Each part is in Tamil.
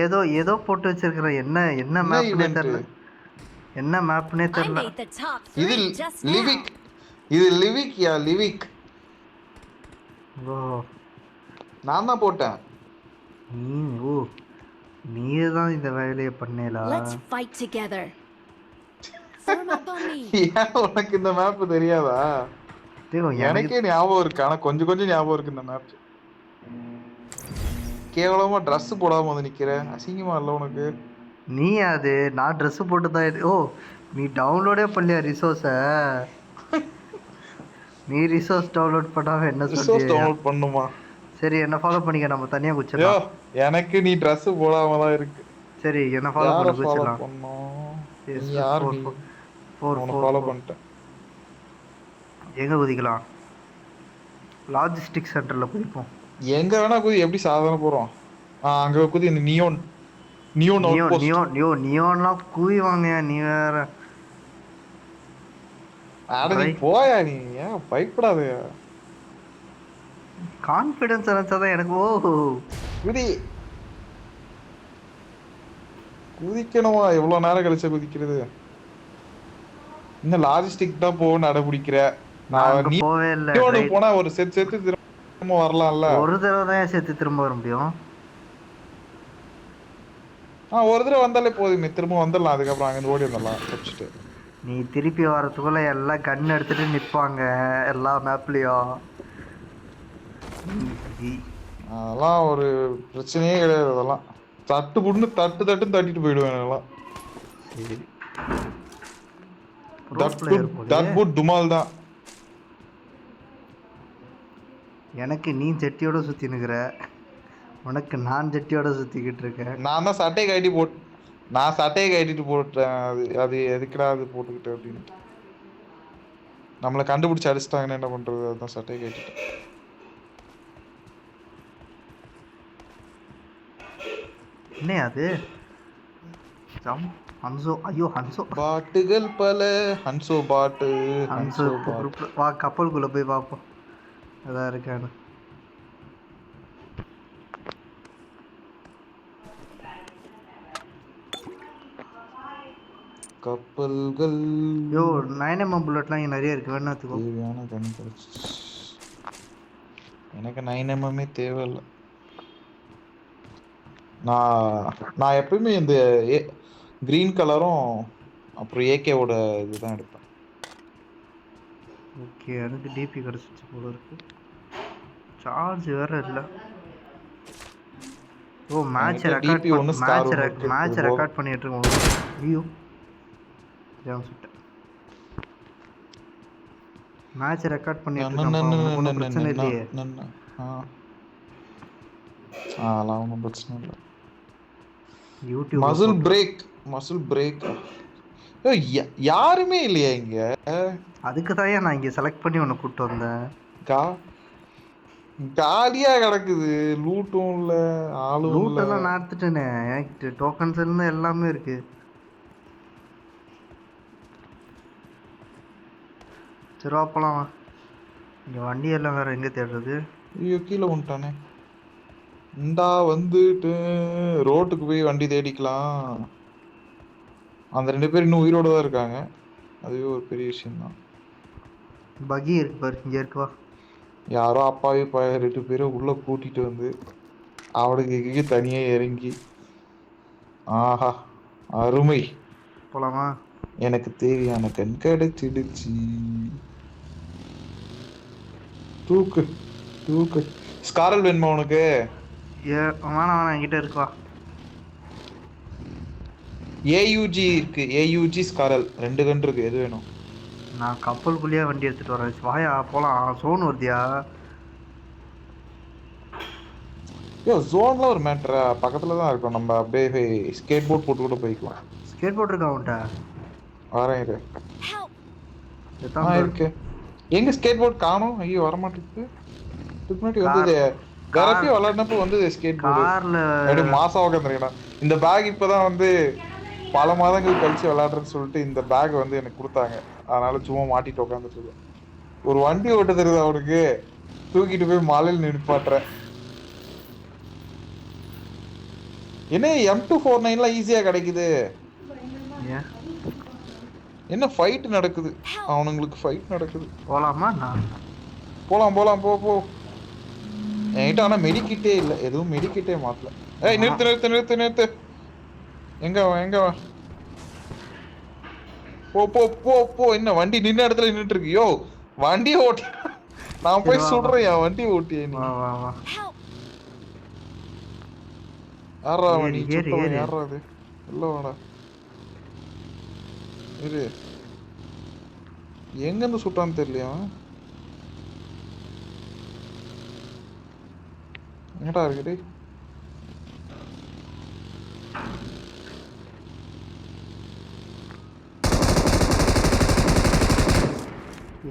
ஏதோ ஏதோ போட்டு வச்சிருக்கிறேன். என்ன என்ன என்ன மேப்னே ஈவென்ட்? தெரியல. என்ன மேப்னே I தெரியல. made the top இது 3 just now. லிவிக். இது லிவிக்யா லிவிக். ஓ நான் தான் போட்டேன். நீ ஓ நீ தான் இந்த வேலையை பண்ணேலா? Let's fight together. Form up on me. ஏன் உனக்கு இந்த மேப் தெரியாதா? எனக்கு எனக்கே ஞாபகம் இருக்கு. ஆனா கொஞ்சம் கொஞ்சம் ஞாபகம் இருக்கு இந்த மேப். கேவலமா ட்ரெஸ் போடாம வந்து நிக்கிற. அசிங்கமா இல்ல உனக்கு? நீ அது நான் ட்ரெஸ் போட்டு தான் ஓ நீ டவுன்லோடே பண்ணலையா ரிசோர்ஸை? நீ ரிசோர்ஸ் டவுன்லோட் பண்ணாம என்ன ரிசோர்ஸ் சொல்றியா? டவுன்லோட் பண்ணுமா? சரி என்ன ஃபாலோ பண்ணிக்க, நம்ம தனியாக ஐயோ குச்சிடலாம். எனக்கு நீ ட்ரெஸ் போடாம தான் இருக்கு. சரி என்ன ஃபாலோ யார பண்ண ஃபாலோ குச்சிடலாம். பண்ணோம்? நீ எஸ் யார் ஃபோர் நீ? ஃபோர் ஃபோர் உன்னை ஃபோர் ஃபாலோ ஃபோர் பண்ணிட்டேன். எங்கே குதிக்கலாம்? லாஜிஸ்டிக் சென்டரில் குதிப்போம். எங்க வேணா குதி. எப்படி சாதாரண போறோம்? அங்க குதி. இந்த neon neon out neon post. Neon நியோன்லாம் குவிவாங்க. நீ வேற அட நீ போயா. நீ ஏன் பயப்படாத. கான்ஃபிடன்ஸ் நினச்சாதான் எனக்கு. ஓ குதி. குதிக்கணுமா? எவ்வளவு நேரம் கழிச்சு குதிக்கிறது? இன்னும் லாஜிஸ்டிக் தான் போக நடபிடிக்கிற. நான் போவே இல்லை. போனா ஒரு செத்து திரும்ப வரலாம்ல. ஒரு தடவை தான் சேர்த்து திரும்ப வர முடியும். ஒரு தடவை வந்தாலே போதுமே. திரும்ப வந்துடலாம். அதுக்கப்புறம் அங்க ஓடி வந்துடலாம் வச்சுட்டு. நீ திருப்பி வரத்துக்குள்ள எல்லாம் கன் எடுத்துட்டு நிற்பாங்க எல்லா மேப்லயும். அதெல்லாம் ஒரு பிரச்சனையே கிடையாது. அதெல்லாம் தட்டு புடுன்னு தட்டுன்னு தட்டிட்டு போயிடுவேன். அதெல்லாம் டுமால் தான். எனக்கு நீ ஜெட்டியோட சுத்தி நிக்கிற, உனக்கு நான் ஜெட்டியோட சுத்திக்கிட்டு இருக்கேன். நான் தான் சட்டையை கட்டிட்டு போட்டேன். அது எதுக்குடா அது போட்டுக்கிட்டு அப்படின்ட்டு. நம்மளை கண்டுபிடிச்சு அடிச்சிட்டாங்கன்னு என்ன பண்றது? அதுதான் சட்டையை கட்டிட்டேன். என்ன அது? ஹன்சோ. ஐயோ ஹன்சோ பாட்டுகள் பல. ஹன்சோ பாட்டு. ஹன்சோ வா கப்பலுக்குள்ள போய் பார்ப்போம் அதான் இருக்கானு. கப்பல்கள். யோ 9mm புல்லட்லாம் இங்கே நிறைய இருக்கு. வேணாத்துக்கோ. தேவையான கண்ணு கிடைச்சி. எனக்கு 9mm தேவையில்லை. நான் எப்பயுமே இந்த கிரீன் கலரும் அப்புறம் ஏகேவோட இதுதான் எடுப்பேன். ஓகே எனக்கு டிபி கிடச்சிச்சு போல இருக்கு. சார்ஜ் வேற இல்லை. ஓ மேட்ச் ரெக்கார்ட் பண்ணிட்டு இருக்கோம். ஐயோ மேட்ச் ரெக்கார்ட் பண்ணிட்டு இருக்கோம். பிரச்சனை இல்லையே. அதெல்லாம் ஒன்றும் பிரச்சனை இல்லை. யூடியூப் மசில் பிரேக் யாருமே இல்லையா இங்க? அதுக்கு தான் நான் இங்க செலக்ட் பண்ணி உன்னை கூப்பிட்டு வந்தேன். காலியா கிடக்குது. லூட்டும் இல்ல, ஆளும் இல்ல. லூட்டெல்லாம் நான் எடுத்துட்டேனே. எனக்கு டோக்கன்ஸ் இருந்து எல்லாமே இருக்கு. சரி அப்பலாம் இங்க வண்டி எல்லாம் வேற எங்க தேடுறது? ஐயோ கீழே வந்துட்டானே. இந்தா வந்துட்டு ரோட்டுக்கு போய் வண்டி தேடிக்கலாம். அந்த 2 பேர் இன்னும் உயிரோட தான் இருக்காங்க. அதுவே ஒரு பெரிய விஷயம் தான். பகி இருக்கு பாரு, இங்க இருக்குவா. யாரோ அப்பாவே 2 பேரும் உள்ள கூட்டிட்டு வந்து அவனுக்கு தனியா இறங்கி. ஆஹா அருமை. போலாமா? எனக்கு தேவையான கண் கிடைச்சிடுச்சு. தூக்கு தூக்கு. ஸ்காரல் வேணுமா உனக்கு? வேணாம் என்கிட்ட இருக்குவா. ஏயூஜி இருக்கு. ஏயூஜி ஸ்காரல் 2 கன் இருக்கு. எது வேணும்? நான் கப்பலுக்குள்ளேயே வண்டி எடுத்துட்டு வரேன். வாயா போலாம். சோன் வருதியா? ஜோன்ல ஒரு மேட்டரா பக்கத்துல தான் இருக்கும். நம்ம அப்படியே ஸ்கேட் போர்ட் போட்டு கூட போய்க்கலாம். ஸ்கேட் போர்ட் இருக்கா உன்ட்ட? வரேன் இரு. இருக்கு. எங்க ஸ்கேட் போர்ட் காணோம்? ஐயோ வர மாட்டேங்குது. இதுக்கு முன்னாடி வந்தது கரப்பி விளையாடினப்போ வந்து ஸ்கேட் போர்டு கார்ல மாசம் உட்காந்துருக்கேன். இந்த பேக் இப்பதான் வந்து பல மாதங்கள் கழிச்சு விளையாடுறேன்னு சொல்லிட்டு இந்த பேக் வந்து எனக்கு கொடுத்தாங்க. அதனால சும்மா மாட்டிட்டு உட்காந்துட்டு இருக்கேன். ஒரு வண்டி ஓட்ட தெரியுது அவனுக்கு. தூக்கிட்டு போய் மலையில் நிற்பாட்டுறேன். என்ன M249லாம் ஈஸியா கிடைக்குது? ஏன் என்ன ஃபைட் நடக்குது? அவனுங்களுக்கு ஃபைட் நடக்குது. போலாமா நான்? போலாம் போலாம் போ போ. என்கிட்ட ஆனா மெடிக்கிட்டே இல்ல. எதுவும் மெடிக்கிட்டே மாட்டல. ஏய் நிறுத்து நிறுத்து நிறுத்து நிறுத்து. எங்க வா எங்க வா? போ போ போ போ. என்ன வண்டி நின்ன இடத்துல நின்னுட்டு இருக்கு. யோ வண்டியை ஓட்டு. நான் சரி போய் வா வா சுடுறேன் என் வண்டியை ஓட்டியே நீ. வா வா வா. Help! யாரா அவன்? ஏறு நீ ஏறு சுட்டவன் ஏறு. யாரா அது? இல்ல வாடா. இரு. எங்க இருந்து சுட்டான்னு தெரியலையா அவன்? எங்கடா இருக்குடி?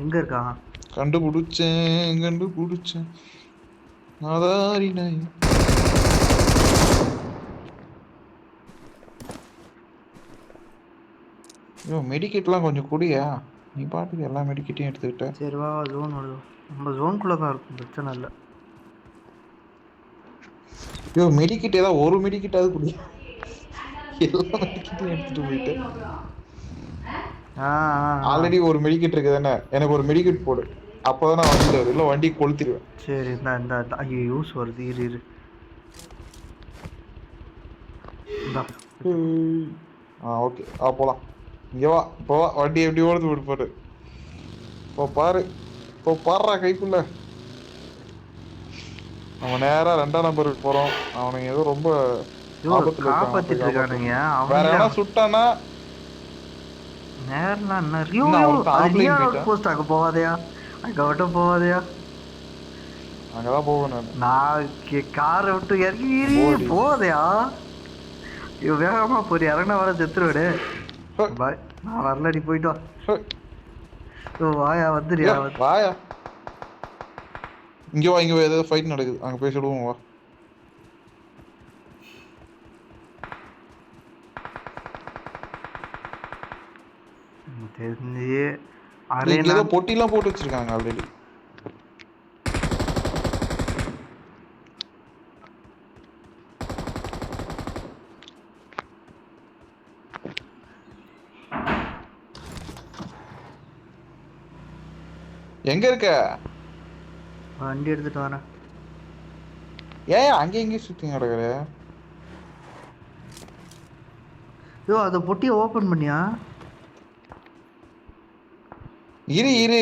எங்க இருக்கான்? கண்டுபிடிச்சேன் கண்டுபிடிச்சேன். நாதாரி நாய். ஐயோ மெடிக்கெட்லாம் கொஞ்சம் குடியா. நீ பாட்டுக்கு எல்லா மெடிக்கெட்டையும் எடுத்துக்கிட்ட. சரி வா ஜோன் வருது. நம்ம ஜோனுக்குள்ள தான் இருக்கும், பிரச்சனை இல்லை. ஐயோ மெடிக்கெட் ஏதாவது ஒரு மெடிக்கெட்டாவது குடி. எல்லா மெடிக்கெட்டையும் எடுத்துட்டு போயிட்டேன். ஆல்ரெடி ஒரு மெடிக்கெட் இருக்கு தானே, எனக்கு ஒரு மெடிக்கெட் போடு. அப்போதான் நான் வண்டியில் வரும், இல்லை வண்டி கொளுத்திடுவேன். சரி இந்த இந்த ஐயோ யூஸ் வருது, இரு இரு. இந்தா. ஓகே போகலாம். இங்கே வா இப்போ வா, வண்டி எப்படி ஓடுது விடுப்பாரு. இப்போ பாரு, இப்போ பாடுறா கைக்குள்ள. நம்ம நேரா 2ஆம் நம்பருக்கு போறோம். அவனுங்க ஏதோ ரொம்ப காப்பாத்திட்டு இருக்கானுங்க. வேற எவனா சுட்டானா நேரலாம் என்ன போஸ்ட் அங்க போவாதையா, அங்க மட்டும் போவாதையா. அங்கதான் போவேன் நான் காரை விட்டு இறங்கி போவாதையா. இவன் வேகமா போய் இறங்கினா வர செத்துருவேடு. பாய் நான் வரலடி, போயிட்டு வா. வாயா வந்துடுயா வாயா. இங்க வா, இங்க ஏதாவது ஃபைட் நடக்குது, அங்க போய் சொல்லுவோம் வா. தெரிஞ்சு ஏதோ பொட்டிலாம் போட்டு வச்சிருக்காங்க ஆல்ரெடி. எங்க இருக்க? வண்டி எடுத்துட்டு வரேன். ஏன் அங்க எங்க சுத்தி கிடக்குற? ஐயோ அந்த பொட்டியை ஓபன் பண்ணியா? இரு இரு.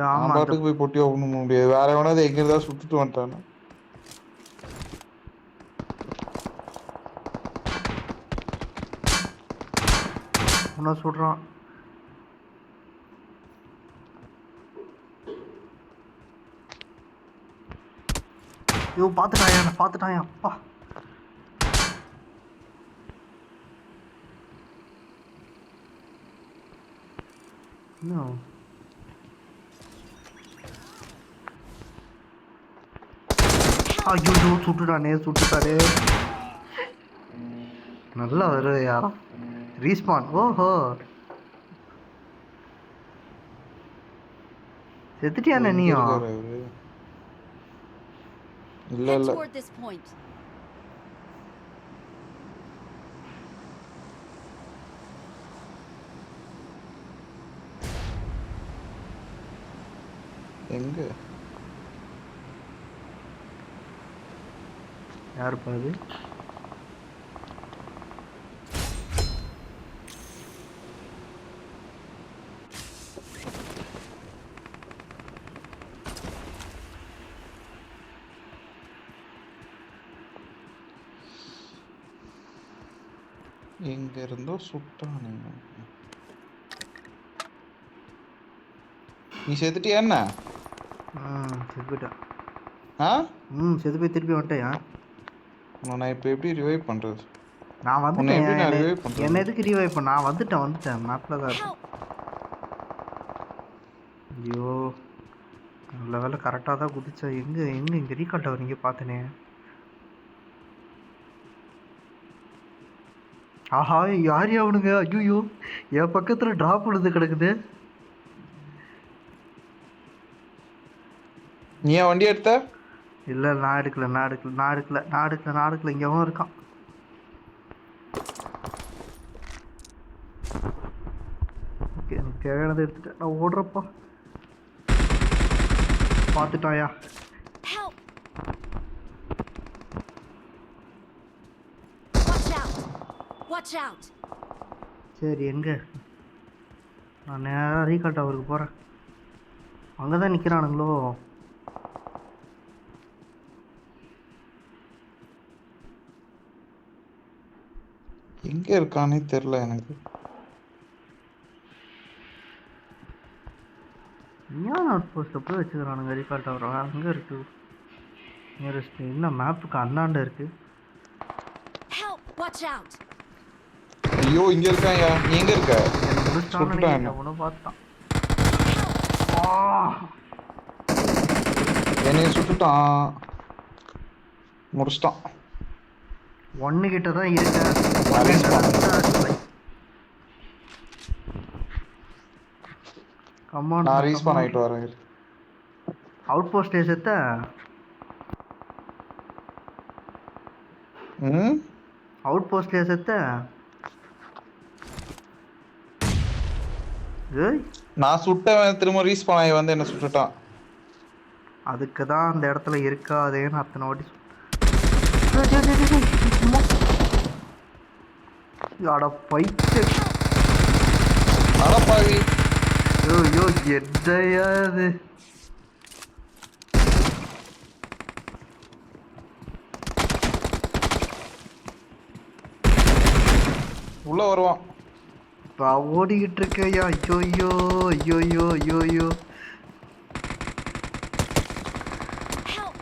ஆமா பாட்டுக்கு போய் பொட்டி ஓபன் பண்ண முடியாது. வேற எவனாவது எங்க இருந்தா சுட்டுட்டு வந்துட்டானு. உன்ன சுடுறான். ஐயோ பார்த்துட்டாயா அப்பா. இன்னும் ஐயோ சுட்டுட்டானே. நல்லா வருவையா ரீஸ்பான். ஓஹோ செத்துட்டியானே நீயும்? இல்ல Head இல்ல. toward this point. எங்க யாரு பாது? எங்க இருந்தோ சுட்டானு. நீ செத்துட்டியா என்ன? செத்து போயிட்டேன். செத்து போய் திருப்பி வந்துட்டேன். நான் இப்போ எப்படி ரிவைவ் பண்றது? நான் வந்துட்டேன். என்ன எதுக்கு ரிவைவ் பண்ண? நான் வந்துட்டேன் மேப்ல தான் இருக்கேன். ஐயோ நல்ல வேலை கரெக்டாக தான் குதிச்சா. எங்க ரீகால் டவர் இங்கே பார்த்தனே. ஆஹா யார் அவனுங்க? ஐயோ என் பக்கத்துல டிராப் விழுந்து கிடக்குது. நீ வண்டி எடுத்த? இல்லை நான் எடுக்கல. இங்கே எவனும் இருக்கான். தேவையானதை எடுத்துட்டேன். நான் ஓடுறப்பா. பார்த்துட்டாயா? Help! Watch out! Watch out! சரி எங்க? நான் நேராக ரீகால் டவருக்கு போகிறேன். அங்கே தான் நிற்கிறானுங்களோ? எங்க இருக்கானே தெரியல எனக்கு. ஏன் அவுட் போஸ்ட்டை போய் வச்சுக்கிறானுங்க ரீகால் டவர்? அங்கே இருக்குது நியரஸ்ட். இன்னும் மேப்புக்கு அந்தாண்ட இருக்குது. Help! Watch out! ஐயோ இங்க இருக்காயா? நீ எங்க இருக்க? என்ன முடிச்சான்னு சுட்டுட்டான். அவனை பார்த்தான். என்னைய சுட்டுட்டான். முடிச்சிட்டான். 1 கிட்ட தான் இருக்கேன். கமான். நான் ரீஸ்பான் ஆயிட்டு வரேன். அவுட் போஸ்ட் செத்த. அவுட் போஸ்ட்ல செத்த. ஏய் நான் சுட்டவன் திரும்ப ரீஸ்பான் ஆகி வந்து என்ன சுட்டுட்டான். அதுக்கு தான் அந்த இடத்துல இருக்காதேன்னு அத்தனை வாட்டி அட பைத்து. அடப்பாவி. ஐயோ என்னையா இது? உள்ள வருவான். ஓடிக்கிட்டு இருக்கையா? ஐயோயோ ஐயோயோ ஐயோயோ.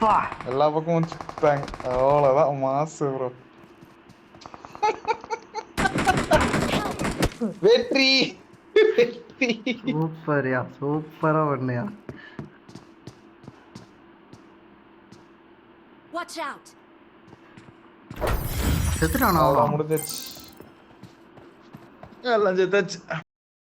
பா எல்லா பக்கமும் சுட்டாங்க. அவ்வளவுதான் மாசு ப்ரோ. வெற்றி வெற்றி. சூப்பர்யா, சூப்பரா பண்ணையா. Watch out! செத்துட்டானா? முடிஞ்சிருச்சு. எல்லாம் செத்தாச்சு.